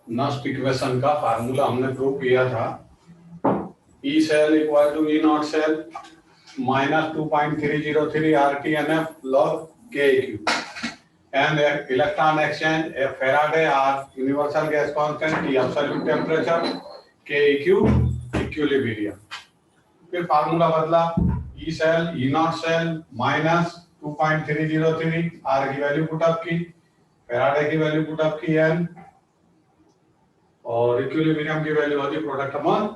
Nernst equation का formula हमने prove किया था। E cell equal to E not cell minus 2.303 RTNF log KQ and electron exchange a Faraday R universal gas constant T absolute temperature KEQ equilibrium। फिर formula बदला, E cell E not cell minus 2.303 R की value put up की, Faraday की value put up की N, और equilibrium की value होती product upon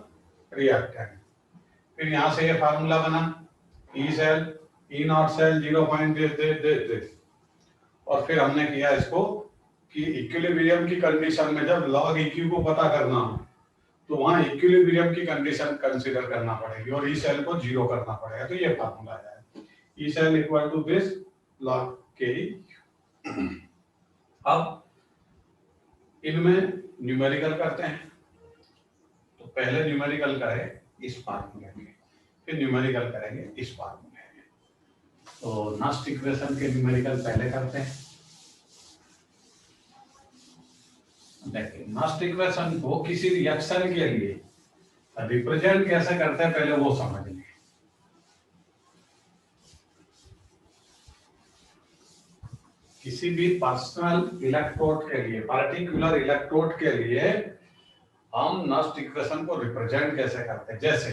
reactant. फिर यहां से ये फार्मूला बना, E cell E not cell 0.this, और फिर हमने किया इसको कि इक्विलिब्रियम की कंडीशन में जब log EQ को पता करना हो तो वहां इक्विलिब्रियम की कंडीशन कंसीडर करना पड़ेगी और ई सेल को जीरो करना पड़ेगा। तो ये फार्मूला है E cell equal to this log K। अब इनमें न्यूमेरिकल करते हैं, तो पहले न्यूमेरिकल करें इस फार्मूले में, फिर न्यूमेरिकल करेंगे इस फार्मूले में। तो नस्ट इक्वेशन के न्यूमेरिकल पहले करते हैं। देखिए नस्ट इक्वेशन को किसी रिएक्शन के लिए रिप्रेजेंट कैसे करते हैं पहले वो समझ लें। किसी भी पर्सनल इलेक्ट्रोड के लिए, पार्टिकुलर इलेक्ट्रोड के लिए हम नस्ट इक्वेशन को रिप्रेजेंट कैसे करते हैं। जैसे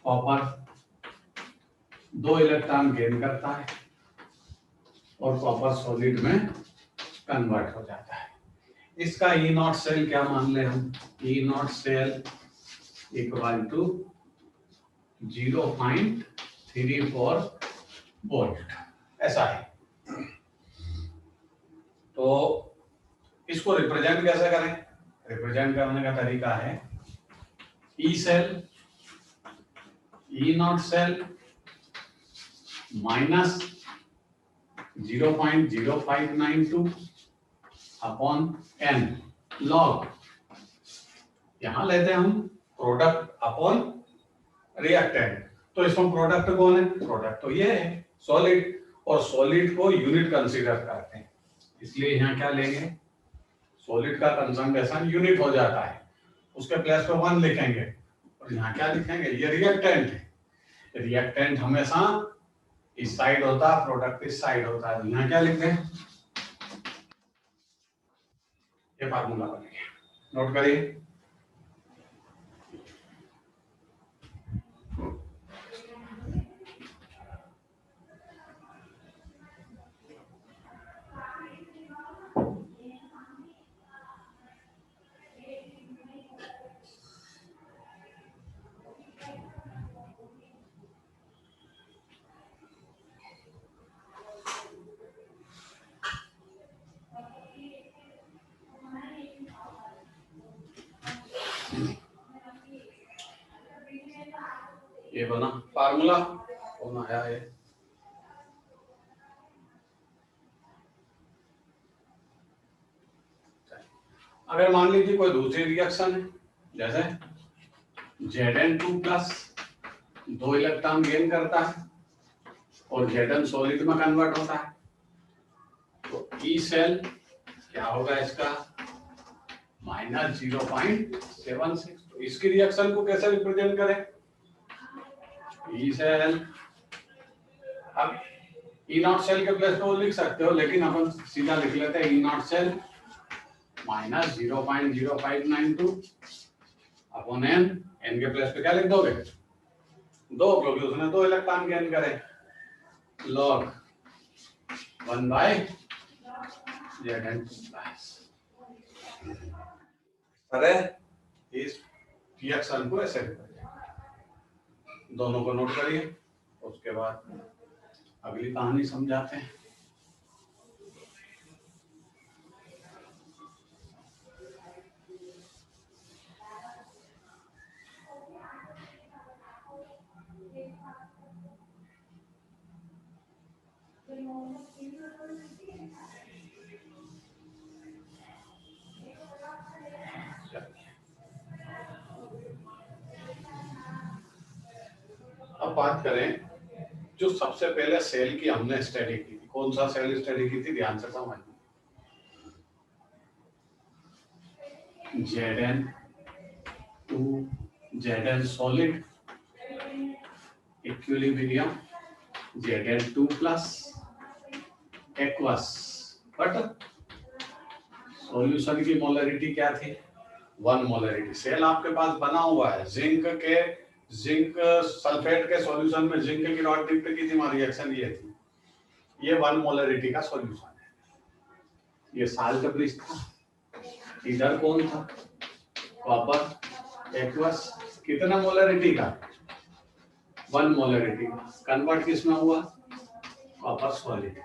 कॉपर 2 इलेक्ट्रॉन गेन करता है और कॉपर सॉलिड में कन्वर्ट हो जाता है। इसका ई नॉट सेल क्या मान ले हम, E not cell equal to 0.34 volt, ऐसा है। तो इसको रिप्रेजेंट कैसे करें, रिप्रेजेंट करने का तरीका है E cell E not cell minus 0.0592 upon N log, यहां लेते हैं हम प्रोडक्ट अपॉन रिएक्टेंट। तो इसमें प्रोडक्ट कौन है, प्रोडक्ट तो ये है सॉलिड, और सॉलिड को यूनिट कंसीडर करते हैं, इसलिए यहाँ क्या लेंगे, सॉलिड का कंसंट्रेशन यूनिट हो जाता है, उसके प्लेस पे 1 लिखेंगे, और यहाँ क्या लिखेंगे, ये रिएक्टेंट है। रिएक्टेंट हमेशा इस साइड होता है, प्रोडक्ट इस साइड होता है, यहाँ क्या लिखते हैं, ये फार्मूला बनेगा, नोट करिए। ये बना फार्मूला, कौन आया है, अगर मान लीजिए कोई दूसरी रिएक्शन है, जैसे Zn2 प्लस 2 इलेक्ट्रॉन गेन करता है और Zn सॉलिड में कन्वर्ट होता है, तो ई सेल क्या होगा इसका माइनस 0.76। तो इसकी रिएक्शन को कैसे रिप्रेजेंट करें, ई सेल, अब ई नॉट सेल के प्लेस पे वो लिख सकते हो, लेकिन अपन सीधा लिख लेते हैं E not cell minus 0.0592 upon N, N के प्लेस पे क्या लिख दोगे 2, क्योंकि उसने 2 इलेक्ट्रॉन गेन करे, लॉग 1/Zn2 प्लस। अरे इस रिएक्शन को ऐसे दोनों को नोट करिए, उसके बाद अगली कहानी समझाते हैं। अब बात करें जो सबसे पहले सेल की हमने स्टडी की थी, कौन सा सेल स्टडी की थी, ध्यान से समझना। Zn2 Zn solid equilibrium Zn2 plus aqueous, but solution की मोलरिटी क्या थी? 1 मोलरिटी। सेल आपके पास बना हुआ है, जिंक सल्फेट के सॉल्यूशन में जिंक की डॉट डिप्ट की थी, रिएक्शन ये थी, ये 1 मोलरिटी का सॉल्यूशन है। ये साल्ट ब्रिज था, इधर कौन था? कॉपर एक्वस, कितना मोलरिटी का? 1 मोलरिटी। कन्वर्ट किस में हुआ? Copper solid.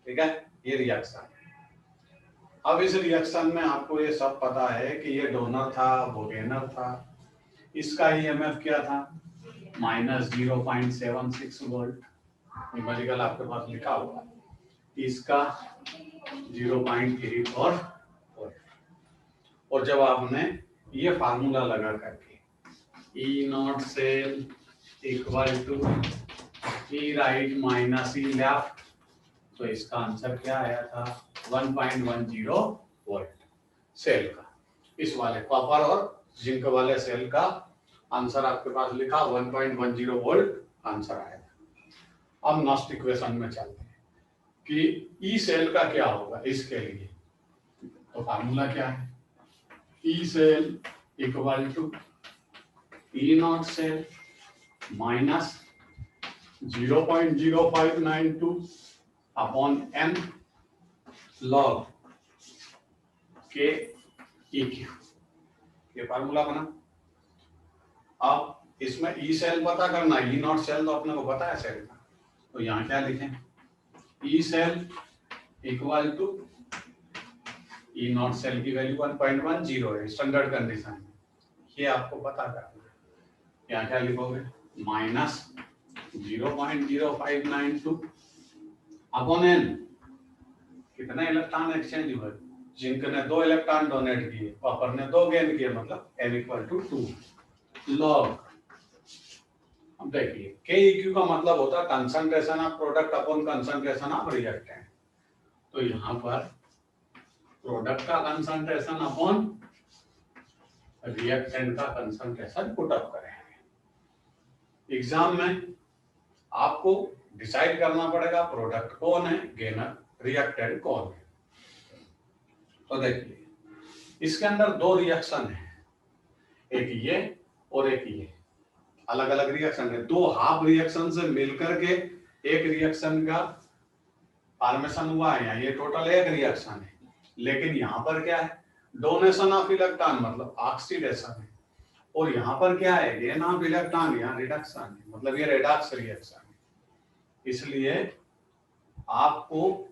ठीक है, ये रिएक्शन। अब इस रिएक्शन में आपको ये सब पता है कि ये डोनर था, वो गेनर था। इसका ईएमएफ क्या था? -0.76 वोल्ट। न्यूमेरिकल आपके पास लिखा हुआ, इसका 0.34 वोल्ट। और जब आपने ये फार्मूला लगा करके E not cell equal to E right minus E left, तो इसका आंसर क्या आया था? 1.10 वोल्ट सेल का। इस वाले कॉपर और जिंक वाले सेल का आंसर आपके पास लिखा 1.10 वोल्ट आंसर आया। अब नेक्स्ट इक्वेशन में चलते हैं कि ई सेल का क्या होगा इसके लिए। तो फार्मूला क्या है? E cell equal to E not cell minus 0.0592 upon N log K E Q. ये फार्मूला बना। अब इसमें ई सेल पता करना, ई नॉट सेल तो अपने को पता है सेल का, तो यहाँ क्या लिखें? E cell equal to E not cell की वैल्यू 1.10 है स्टैंडर्ड कंडीशन में, ये आपको पता करना है। यहाँ क्या लिखोगे? माइनस 0.0592 अपॉन एन, कितने इलेक्ट्रॉन एक्सचेंज हुए? जिंक ने 2 इलेक्ट्रॉन डोनेट किए, कॉपर ने 2 गेन किए, मतलब n इक्वल टू 2 लॉग। अब देखिए के इक्यू का मतलब होता है concentration of product upon concentration of reactant. तो यहाँ पर प्रोडक्ट का कंसंट्रेशन अपॉन रिएक्टेंट का कंसंट्रेशन पुट अप करेंगे। एग्जाम में आपको डिसाइड करना पड़ेगा प्रोडक्ट कौन है, गेनर, रिएक्टेंट कौन है। तो देखिए इसके अंदर 2 रिएक्शन है, एक ये और एक ये, अलग अलग रिएक्शन है। 2 हाफ रिएक्शन से मिलकर के एक रिएक्शन का फॉर्मेशन हुआ है। यहाँ ये टोटल एक रिएक्शन है, लेकिन यहाँ पर क्या है? डोनेशन ऑफ इलेक्ट्रॉन मतलब ऑक्सीडेशन है, और यहाँ पर क्या है? गेन ऑफ इलेक्ट्रॉन, यहाँ रिडक्शन है, मतलब ये रेडॉक्स रिएक्शन है। इसलिए आपको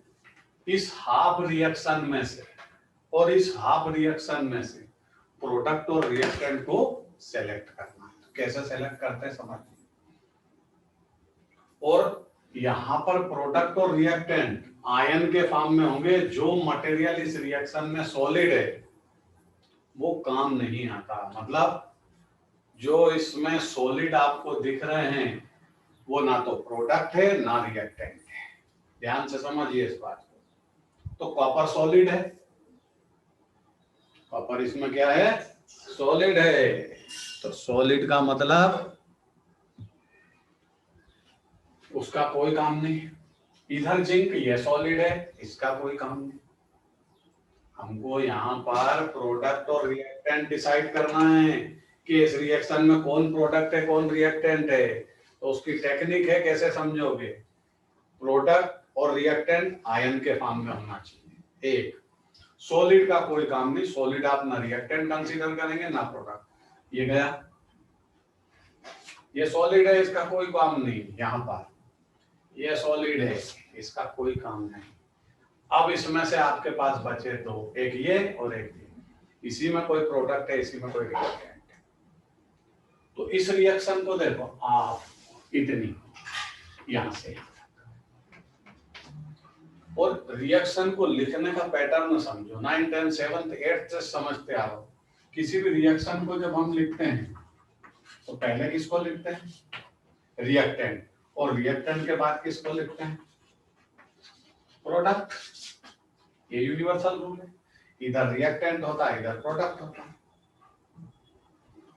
इस हाफ रिएक्शन में से और इस हाफ रिएक्शन में से प्रोडक्ट और रिएक्टेंट को सेलेक्ट करना है। तो कैसे सेलेक्ट करते हैं समझिए। और यहाँ पर प्रोडक्ट और रिएक्टेंट आयन के फॉर्म में होंगे। जो मटेरियल इस रिएक्शन में सॉलिड है वो काम नहीं आता, मतलब जो इसमें सॉलिड आपको दिख रहे हैं वो ना तो प्रोडक्ट है ना रिएक्टेंट है। ध्यान से समझिए इस बात को। तो कॉपर सॉलिड है, कॉपर इसमें क्या है? सॉलिड है। तो सॉलिड का मतलब उसका कोई काम नहीं। इधर जिंक ये सॉलिड है, इसका कोई काम नहीं। हमको यहाँ पर प्रोडक्ट और रिएक्टेंट डिसाइड करना है कि इस रिएक्शन में कौन प्रोडक्ट है कौन रिएक्टेंट है। तो उसकी टेक्निक है, कैसे समझोगे? प्रोडक्ट और रिएक्टेंट आयन के फॉर्म में होना चाहिए। एक सॉलिड का कोई काम नहीं, सॉलिड आप ना रिएक्टेंट कंसीडर करेंगे ना प्रोडक्ट। ये गया, ये सॉलिड है, इसका कोई काम नहीं। यहाँ पर ये सॉलिड है, इसका कोई काम नहीं। अब इसमें से आपके पास बचे 2, एक ये और एक ये। इसी में कोई प्रोडक्ट है, इसी में कोई रिएक्टेंट है। तो इस रिएक्शन को देखो आप, इतनी यहां से, और रिएक्शन को लिखने का पैटर्न समझो। 9, 10, 7, 8 से समझते आ रहो। किसी भी रिएक्शन को जब हम लिखते हैं तो पहले किसको लिखते हैं? रिएक्टेंट। और रिएक्टेंट के बाद किसको लिखते हैं? प्रोडक्ट। ये यूनिवर्सल रूल है। इधर रिएक्टेंट होता है, इधर प्रोडक्ट होता है।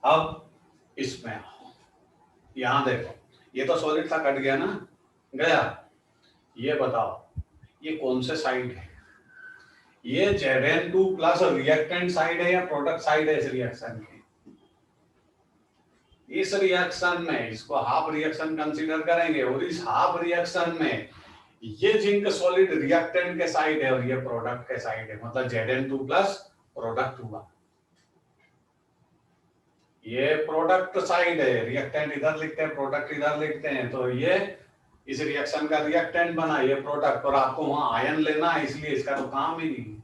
अब इसमें आओ, यहां देखो, ये तो सॉलिड था, कट गया ना, गया। ये बताओ ये कौन से साइड है? ये Zn2 प्लस रिएक्टेंट साइड है या प्रोडक्ट साइड है इस रिएक्शन की? इस रिएक्शन में इसको हाफ रिएक्शन कंसीडर करेंगे, और इस हाफ रिएक्शन में ये जिंक सॉलिड रिएक्टेंट के साइड है और ये प्रोडक्ट के साइड है, मतलब Zn2 प्लस प्रोडक्ट हुआ। ये प्रोडक्ट साइड है, रिएक्टेंट इधर लिखते हैं, प्रोडक्ट इधर लिखते हैं, तो ये इस रिएक्शन का रिएक्टेंट बना, ये प्रोडक्ट, और आपको वहां आयन लेना है इसलिए इसका तो काम ही नहीं,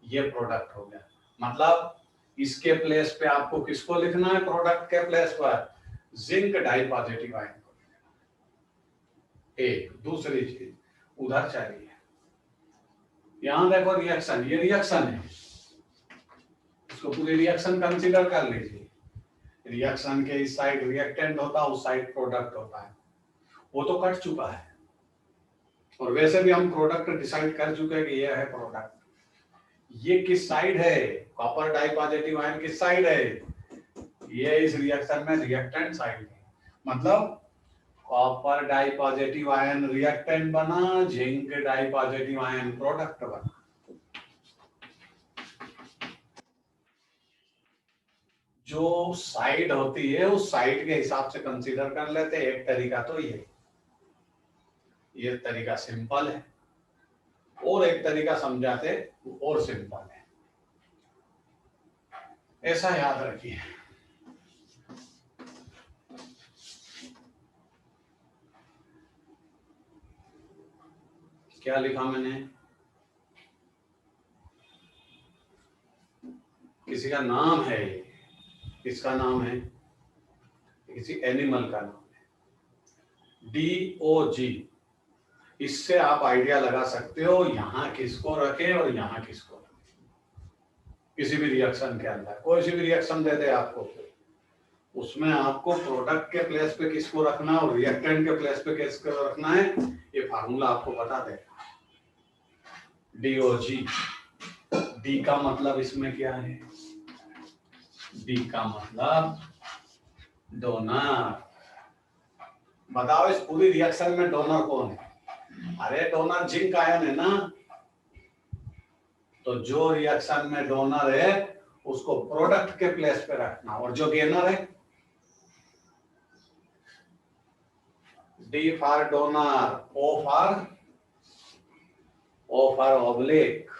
ये प्रोडक्ट हो गया। मतलब इसके प्लेस पे आपको किसको लिखना है? प्रोडक्ट के प्लेस पर जिंक डाई पॉजिटिव आयन को। एक दूसरी चीज उधर चाहिए, यहां देखो रिएक्शन, ये रिएक्शन है, इसको पूरी रिएक्शन कंसीडर कर लीजिए। रिएक्शन के इस साइड रिएक्टेंट होता है, उस साइड प्रोडक्ट होता है, वो तो कट चुका है, और वैसे भी हम प्रोडक्ट डिसाइड कर चुके हैं कि ये है प्रोडक्ट। ये किस साइड है? कॉपर डाई पॉजिटिव आयन किस साइड है? ये इस रिएक्शन में रिएक्टेंट साइड है, मतलब copper di positive ion reactant बना, zinc di positive ion product बना। जो साइड होती है उस साइड के हिसाब से कंसीडर कर लेते हैं। एक तरीका तो ये तरीका सिंपल है, और एक तरीका समझाते और सिंपल है, ऐसा याद रखिए। क्या लिखा मैंने? किसी का नाम है, किसका नाम है? किसी एनिमल का नाम है, DOG। इससे आप आइडिया लगा सकते हो यहां किसको रखे और यहां किसको रखे। किसी भी रिएक्शन के अंदर कोई सी भी रिएक्शन देते आपको, उसमें आपको प्रोडक्ट के प्लेस पे किसको रखना और रिएक्टेंट के प्लेस पे किसको रखना है, ये फार्मूला आपको बता देगा। DOG, डी का मतलब इसमें क्या है? डी का मतलब डोनर। बताओ इस पूरी रिएक्शन में डोनर कौन है? अरे डोनर जिंक आयन है ना, तो जो रिएक्शन में डोनर है उसको प्रोडक्ट के प्लेस पे रखना, और जो गेनर है D for donor, O for oblique,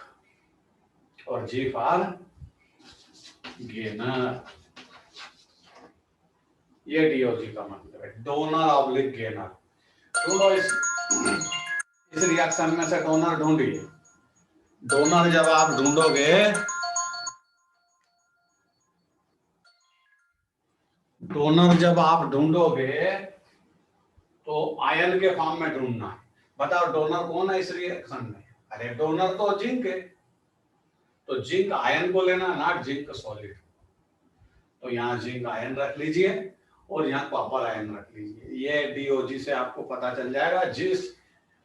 और जी फॉर गेनर। ये DOG का मतलब है, डोनर ऑब्लिक गेनर। ढूंढो इस रिएक्शन में से डोनर ढूंढिए। डोनर जब आप ढूंढोगे, डोनर जब आप ढूंढोगे तो आयन के फॉर्म में ढूंढना है। बताओ डोनर कौन है इस रिएक्शन में? अरे डोनर तो जिंक है, तो जिंक आयन को लेना, नॉट जिंक सॉलिड। तो यहाँ जिंक आयन रख लीजिए और यहाँ कॉपर आयन रख लीजिए। ये DOG से आपको पता चल जाएगा, जिस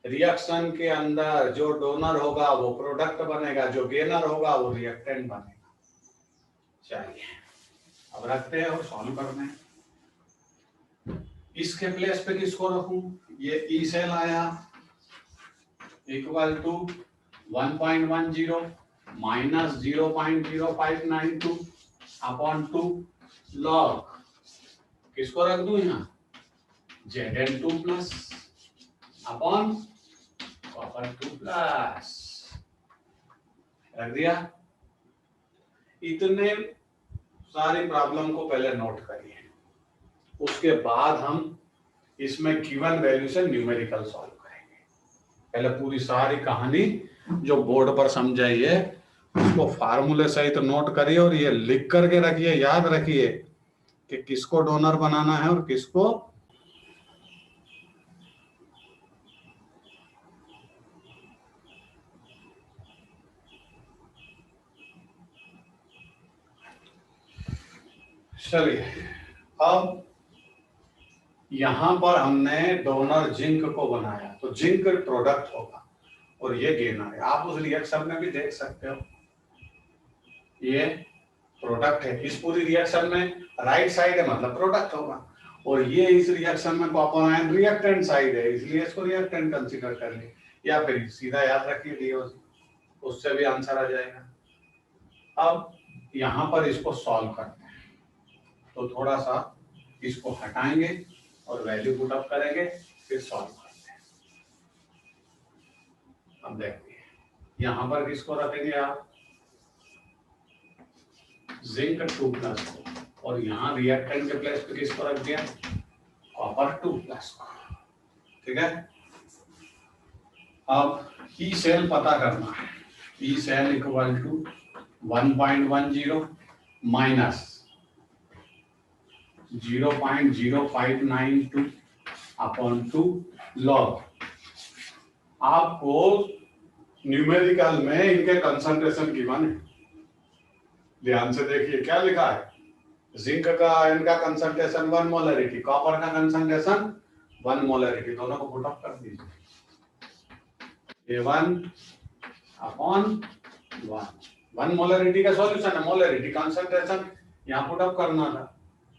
रिएक्शन के अंदर जो डोनर होगा वो प्रोडक्ट बनेगा, जो गेनर होगा वो रिएक्टेंट बनेगा। चलिए अब रखते हैं और सॉल्व करते हैं। इसके प्लेस पे किसको रखूं? ये ई सेल आया equal to 1.10 minus 0.0592 upon 2 log, किसको रख दूं यहाँ? Zn2 plus upon copper 2 plus, रख दिया। इतने सारी प्रॉब्लम को पहले नोट करिए, उसके बाद हम इसमें गिवन वैल्यू से न्यूमेरिकल सॉल्व करेंगे। पहले पूरी सारी कहानी जो बोर्ड पर समझाइए उसको फार्मूले सहित तो नोट करिए, और ये लिख करके रखिए, याद रखिए कि किसको डोनर बनाना है और किसको। चलिए अब यहां पर हमने डोनर जिंक को बनाया, तो जिंक प्रोडक्ट होगा और ये गेनर है। आप उस रिएक्शन में भी देख सकते हो, ये प्रोडक्ट है, इस पूरी रिएक्शन में राइट साइड है मतलब प्रोडक्ट होगा, और ये इस रिएक्शन में कॉपर आयन रिएक्टेंट साइड है, इसलिए इसको रिएक्टेंट कंसीडर कर ले, या फिर सीधा याद रखिए डीओसी, उससे भी आंसर आ जाएगा। अब यहाँ पर इसको सॉल्व करते हैं, तो थोड़ा सा इसको हटाएंगे और वैल्यू पुट अप करेंगे, फिर सॉल्व करते हैं। अब देखिए यहाँ पर किसको रखेंगे आप, जिंक 2+ को, और यहाँ रिएक्टेंट के प्लेस पे किसको रख दिया, कॉपर 2+ को, ठीक है। अब ई सेल पता करना है, E cell equal to 1.10 minus 0.0592 upon 2 log. आपको न्यूमेरिकल में इनके कंसंट्रेशन गिवन है, ध्यान से देखिए क्या लिखा है, जिंक का आयन का कंसंट्रेशन 1 मोलरिटी, कॉपर का कंसंट्रेशन 1 मोलरिटी, दोनों को पुट अप कर दीजिए, A1 अपॉन 1 मोलरिटी का सॉल्यूशन है, मोलरिटी कंसंट्रेशन यहाँ पुट अप करना था,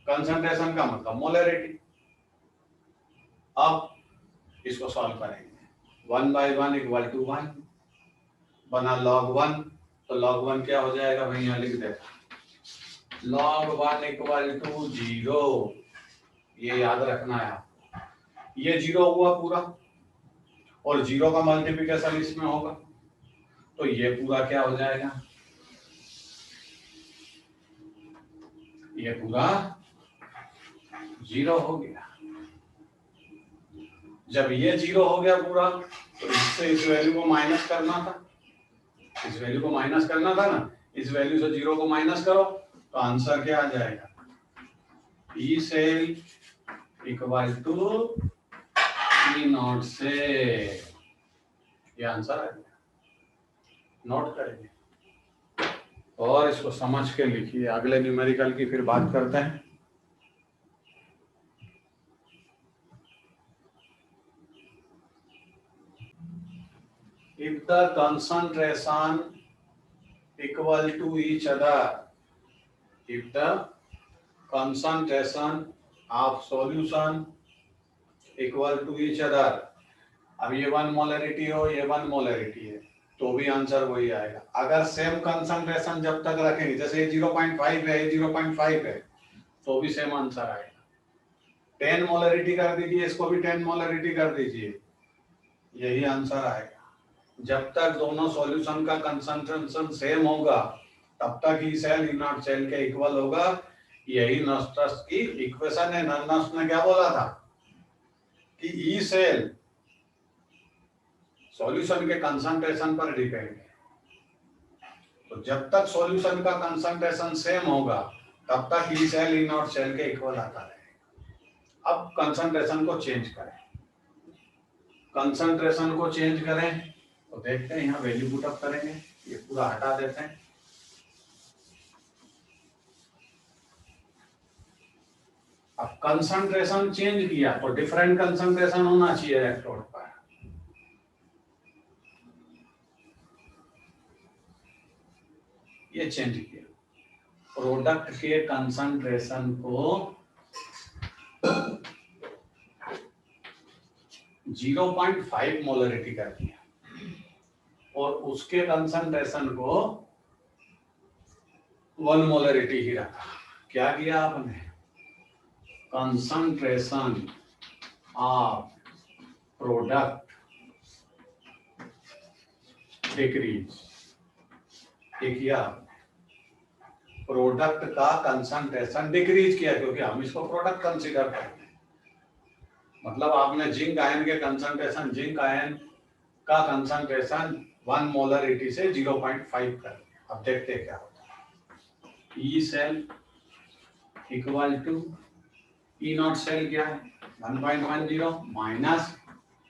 कंसंट्रेशन का मतलब मोलरिटी। अब इसको सॉल्व करेंगे, 1/1 इक्वल टू 1 बना log 1, तो log 1 क्या हो जाएगा भाई, यहाँ लिख देता, log 1 इक्वल टू 0, ये याद रखना है आपको, ये 0 हुआ पूरा, और 0 का मल्टीप्लिकेशन इसमें होगा, तो ये पूरा क्या हो जाएगा, ये पूरा 0 हो गया। जब ये 0 हो गया पूरा, तो इससे इस वैल्यू को माइनस करना था, इस वैल्यू को माइनस करना था ना, इस वैल्यू से 0 को माइनस करो तो आंसर क्या आ जाएगा, E cell equal to E nought से, ये आंसर आ गया, नोट करेंगे और इसको समझ के लिखिए, अगले न्यूमेरिकल की फिर बात करते हैं। If the concentration equal to each other, if the concentration of solution equal to each other, अब ये 1 मोलरिटी हो, ये 1 मोलरिटी है, तो भी आंसर वही आएगा। अगर सेम कंसंट्रेशन जब तक रखेंगे, जैसे 0.5 है, 0.5 है, तो भी सेम आंसर आएगा। 10 मोलरिटी कर दीजिए, इसको भी 10 मोलरिटी कर दीजिए, यही आंसर आएगा। जब तक दोनों सॉल्यूशन का कंसंट्रेशन सेम होगा, तब तक ही सेल ई नॉट सेल के इक्वल होगा, यही नर्स की इक्वेशन है। नर्स ने क्या बोला था कि ई सेल सॉल्यूशन के कंसंट्रेशन पर डिपेंड है, तो जब तक सॉल्यूशन का कंसंट्रेशन सेम होगा, तब तक E cell E not cell के इक्वल आता रहेगा। अब कंसंट्रेशन को चेंज करें, कंसंट्रेशन को चेंज करें तो देखते हैं, यहाँ वैल्यू पुट अप करेंगे, ये पूरा हटा देते हैं, अब कंसंट्रेशन चेंज किया तो डिफरेंट कंसंट्रेशन होना चाहिए इलेक्ट्रोड पर, ये चेंज किया, प्रोडक्ट के कंसंट्रेशन को 0.5 मोलरिटी कर दिया और उसके कंसंट्रेशन को 1 मोलरिटी ही रखा। क्या किया आपने, कंसंट्रेशन ऑफ प्रोडक्ट डिक्रीज, ये किया आपने, प्रोडक्ट का कंसंट्रेशन डिक्रीज किया, क्योंकि हम इसको प्रोडक्ट कंसीडर करते हैं। मतलब आपने जिंक आयन के कंसंट्रेशन, जिंक आयन का कंसंट्रेशन 1 मोलरिटी से 0.5 कर दिया। अब देखते हैं क्या होता है। E cell equal to E not cell क्या है, 1.10 माइनस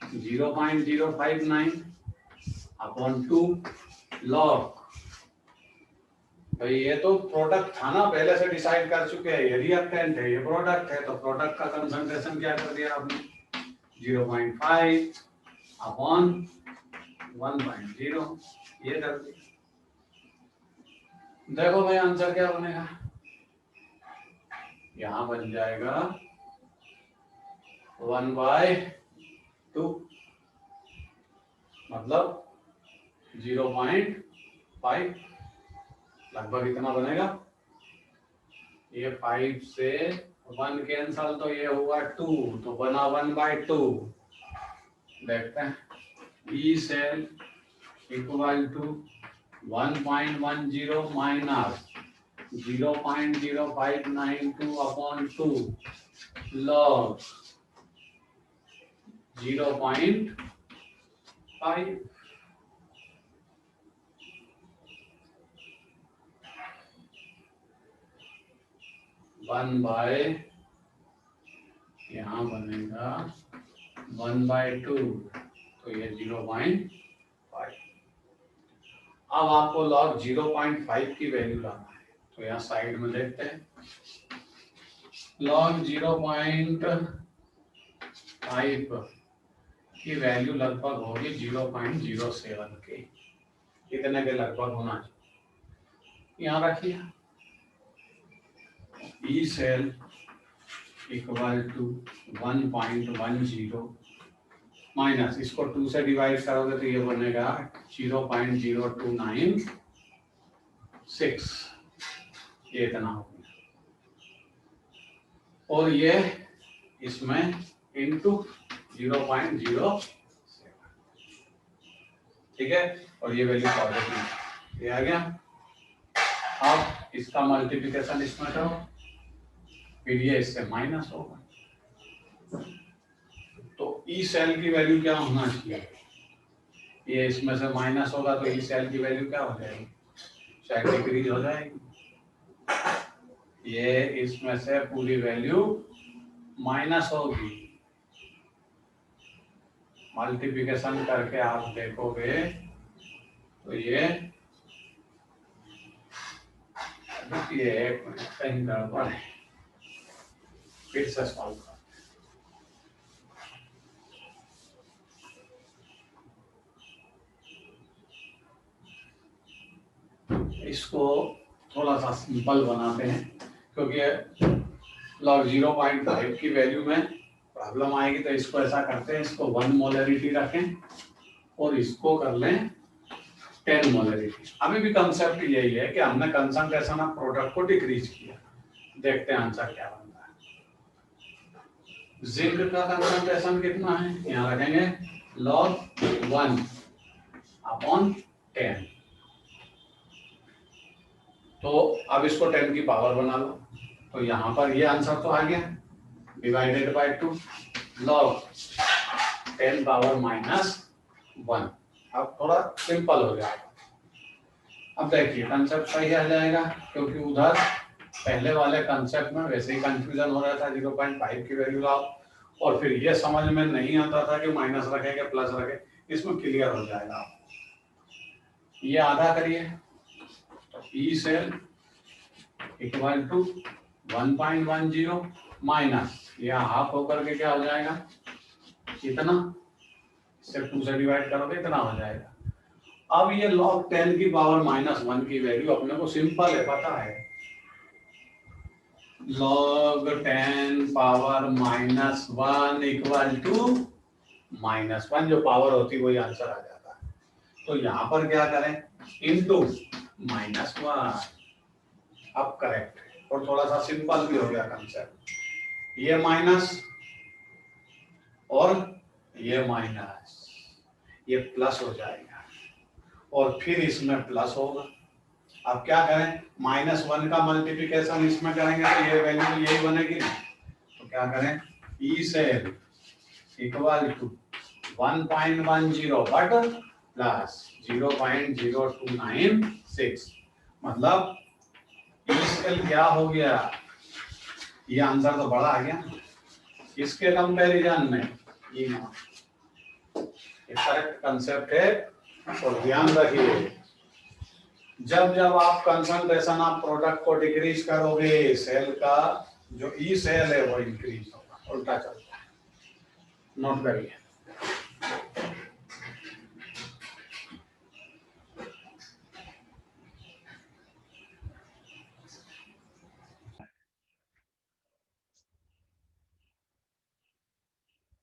0.059 अपॉन 2 लॉग। भाई ये तो प्रोडक्ट था ना, पहले से डिसाइड कर चुके हैं, ये रिएक्टेंट है, ये प्रोडक्ट है, तो प्रोडक्ट का कंसंट्रेशन क्या कर दिया आपने, 0.5 अपॉन 1.0, ये कर दिया। देखो भाई आंसर क्या बनेगा, यहां बन जाएगा 1/2, मतलब 0.5, लगभग इतना बनेगा। ये 5 से 1 कैंसल तो ये हुआ 2, तो बना 1/2। देखते हैं, E cell equal to 1.10 minus 0.0592 upon 2 log 0.5। One by, यहाँ बनेगा 1/2, तो ये 0.5। अब आपको लॉग 0.5 की वैल्यू लाना है, तो यहाँ साइड में देखते हैं, लॉग 0.5 की वैल्यू लगभग होगी 0.07 के, कितने के लगभग होना चाहिए, यहाँ रखिए E cell equal to 1.10 minus, इसको 2 से डिवाइड करोगे तो ये बनेगा 0.0296, ये इतना हो गया, और ये इसमें इंटू 0.07, ठीक है, और ये वैल्यू पॉजिटिव, ये आ गया। अब इसका मल्टीप्लिकेशन इसमें करो, फिर ये इससे माइनस होगा, तो ई सेल की वैल्यू क्या होना चाहिए, ये इसमें से माइनस होगा तो ई सेल की वैल्यू क्या हो जाएगी, शायद डिक्रीज हो जाएगी, ये इसमें से पूरी वैल्यू माइनस होगी। मल्टीप्लिकेशन करके आप देखोगे तो ये एक मिनट कहीं गड़बड़ है, फिर से सॉल्व कर, इसको थोड़ा सा सिंपल बनाते हैं, क्योंकि लॉग 0.5 की वैल्यू में प्रॉब्लम आएगी, तो इसको ऐसा करते हैं, इसको 1 मोलरिटी रखें और इसको कर लें 10 मोलरिटी। अभी भी कंसेप्ट यही है कि हमने कंसंट्रेशन ऑफ प्रोडक्ट को डिक्रीज किया। देखते हैं आंसर क्या बनता है। जिंक का कंसंट्रेशन कितना है, यहाँ रखेंगे log 1/10, तो अब इसको 10 की पावर बना लो, तो यहाँ पर ये आंसर तो आ गया, डिवाइडेड बाय 2 log 10 पावर -1। अब थोड़ा सिंपल हो जाएगा। अब देखिए कंसेप्ट सही आ जाएगा, क्योंकि उधर पहले वाले कंसेप्ट में वैसे ही कंफ्यूजन हो रहा था, 0.5 की वैल्यू लाओ, और फिर ये समझ में नहीं आता था कि माइनस रखे कि प्लस रखे, इसमें क्लियर हो जाएगा। ये आधा करिए, तो E cell equal to 1.10 minus, यह हाफ होकर के क्या हो जाएगा, इतना, इससे 2 से डिवाइड करोगे इतना हो जाएगा। अब ये log 10 की पावर -1 की वैल्यू अपने को सिंपल है, पता है, log 10 पावर -1 इक्वल टू -1, जो पावर होती है वही आंसर आ जाता है। तो यहाँ पर क्या करें, इनटू -1, अब करेक्ट है, और थोड़ा सा सिंपल भी हो गया कंसेप्ट, ये माइनस और ये माइनस, ये प्लस हो जाएगा, और फिर इसमें प्लस होगा। अब क्या करें, -1 का मल्टीप्लिकेशन इसमें करेंगे तो ये वैल्यू यही बनेगी, तो क्या करें, E cell equal to 1.10 but plus 0.0296, मतलब ई सेल क्या हो गया, ये आंसर तो बड़ा आ गया इसके कंपैरिजन में, ये करेक्ट कंसेप्ट है। और ध्यान रखिए, जब जब आप कंसंट्रेशन ऑफ प्रोडक्ट को डिक्रीज करोगे, सेल का जो ई सेल है वो इंक्रीज होगा, उल्टा चलता है, नोट करिए।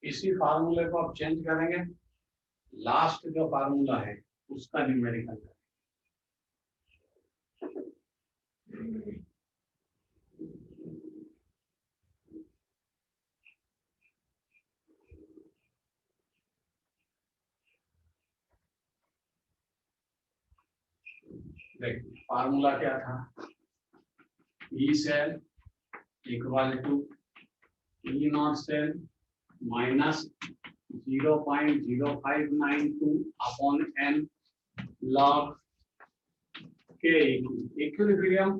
इसी फार्मूले को आप चेंज करेंगे, लास्ट जो फार्मूला है उसका न्यूमेरिकल करेंगे। देखिए फार्मूला क्या था, E cell equal to E not cell minus 0.0592 upon N log के इक्विलिब्रियम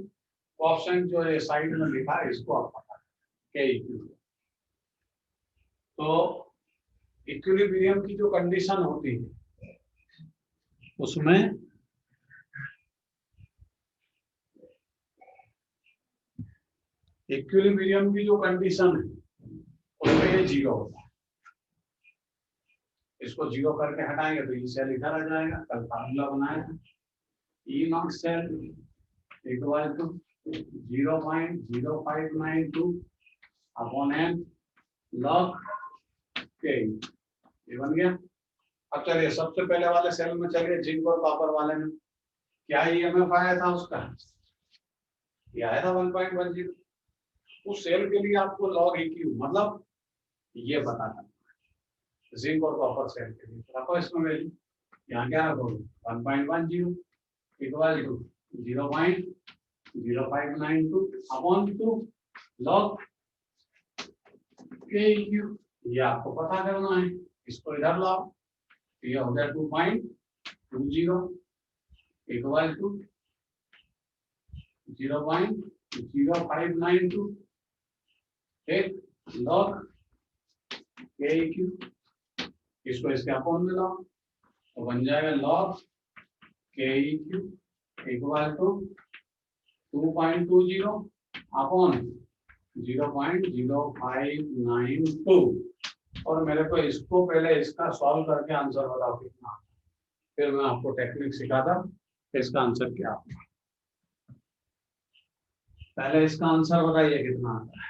ऑप्शन जो है साइड में लिखा है इसको आप पता के इक्विलिब्रियम। तो इक्विलिब्रियम की जो कंडीशन होती है उसमें इक्विलिब्रियम की जो कंडीशन है उसमें ये जीरो होता है। इसको जीरो करके हटाएंगे तो ई सेल इधर आ जाएगा। कल फार्मूला बनाया था E not cell equal to 0.0592 upon N log K, ये बन गया। अब चलिए सबसे पहले वाले सेल में चलिए, जिंक और कॉपर वाले में क्या ईएमएफ आया था उसका, ये आया था 1.10। उस सेल के लिए आपको लॉग इक्यू मतलब ये पता करना है, जिंक और कॉपर सेल के लिए रखो इसमें वैल्यू, यहाँ क्या रखोगे 1.10 इक्वल टू 0.0592 अपॉन 2 लॉग के इक्यू, ये आपको पता करना है। इसको इधर लाओ, ये हो गया 2.20 इक्वल टू 0.0592 एक लॉग के इक्यू, इसको इसके अपॉन में लाओ तो बन जाएगा लॉग के इक्यू इक्वल टू 2.20 अपॉन 0.0592। और मेरे को इसको पहले इसका सॉल्व करके आंसर बताओ कितना, फिर मैं आपको टेक्निक सिखाता इसका आंसर क्या होगा। पहले इसका आंसर बताइए कितना आता है।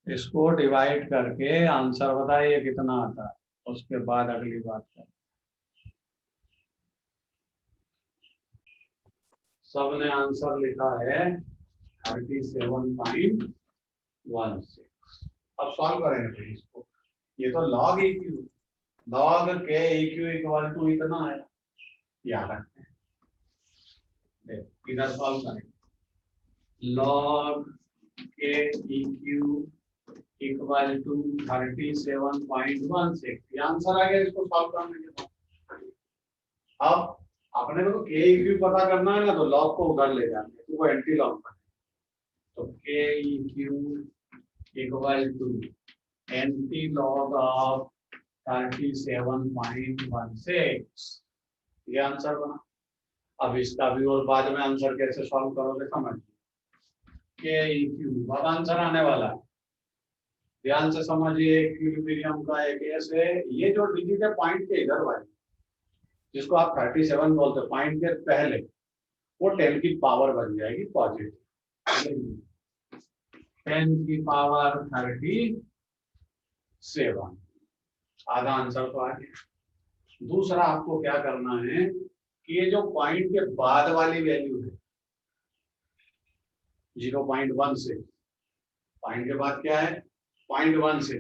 इसको डिवाइड करके आंसर बताइए कितना आता है, उसके बाद अगली बात करें। सबने आंसर लिखा है 37.16। अब सॉल्व करेंगे फिर इसको। ये तो लॉग इक्यू, लॉग के इक्यू इक्वल टू इतना है, याद रखते हैं। इधर सॉल्व करेंगे, लॉग के इक्यू इक्वल टू 37.16, ये आंसर आ गया इसको सॉल्व करने के बाद। अब अपने को के इक्यू पता करना है ना, तो लॉग को उधर ले जाना है, वो एंटी लॉग का है। तो K eq equal to anti log of 37.16, ये आंसर बना। अब इसका भी और बाद में आंसर कैसे सॉल्व करोगे समझिए। के इक्यू अब आंसर आने वाला है, ध्यान से समझिए। इक्विलिब्रियम का एक ऐसे, ये जो डिजिट है पॉइंट के इधर वाली, जिसको आप 37 बोलते हैं, पॉइंट के पहले, वो 10 की पावर बन जाएगी पॉजिटिव, 10 की पावर 37, आधा आंसर तो आ गया। दूसरा आपको क्या करना है कि ये जो पॉइंट के बाद वाली वैल्यू है 0.1 से, पॉइंट के बाद क्या है 0.1 से,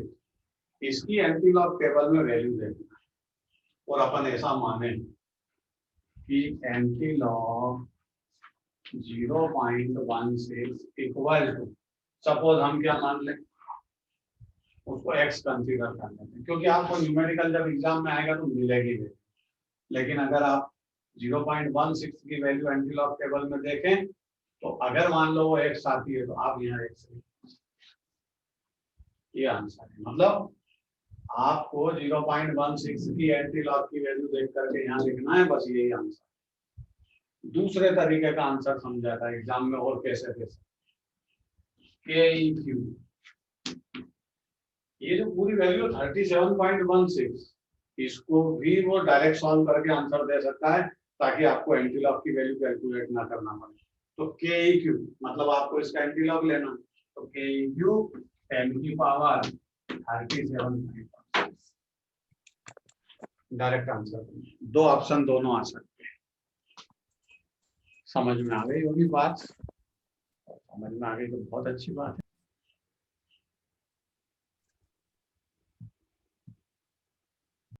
इसकी एंटी लॉग टेबल में वैल्यू देनी है। और अपन ऐसा माने कि anti log 0.16 equal to, suppose हम क्या मान लें, उसको x कंसीडर कर लेते हैं, क्योंकि आपको न्यूमेरिकल जब एग्जाम में आएगा तो मिलेगी। लेकिन अगर आप 0.16 की वैल्यू एंटी लॉग टेबल में देखें तो अगर मान लो वो x आती है तो आप यहाँ x, ये आंसर है। मतलब आपको 0.16 की एंटी लॉग की वैल्यू देख करके यहाँ लिखना है, बस यही आंसर। दूसरे तरीके का आंसर समझा था एग्जाम में और कैसे कैसे। के इक्यू ये जो पूरी वैल्यू 37.16 इसको भी वो डायरेक्ट सॉल्व करके आंसर दे सकता है, ताकि आपको एंटीलॉग की वैल्यू कैलकुलेट ना करना पड़े। तो के ई क्यू मतलब आपको इसका एंटीलॉग लेना, तो के ई क्यू 10 की पावर 37.16 डायरेक्ट आंसर। दो ऑप्शन दोनों आ सकते हैं। समझ में आ गई होगी बात? समझ में आ गई तो बहुत अच्छी बात है।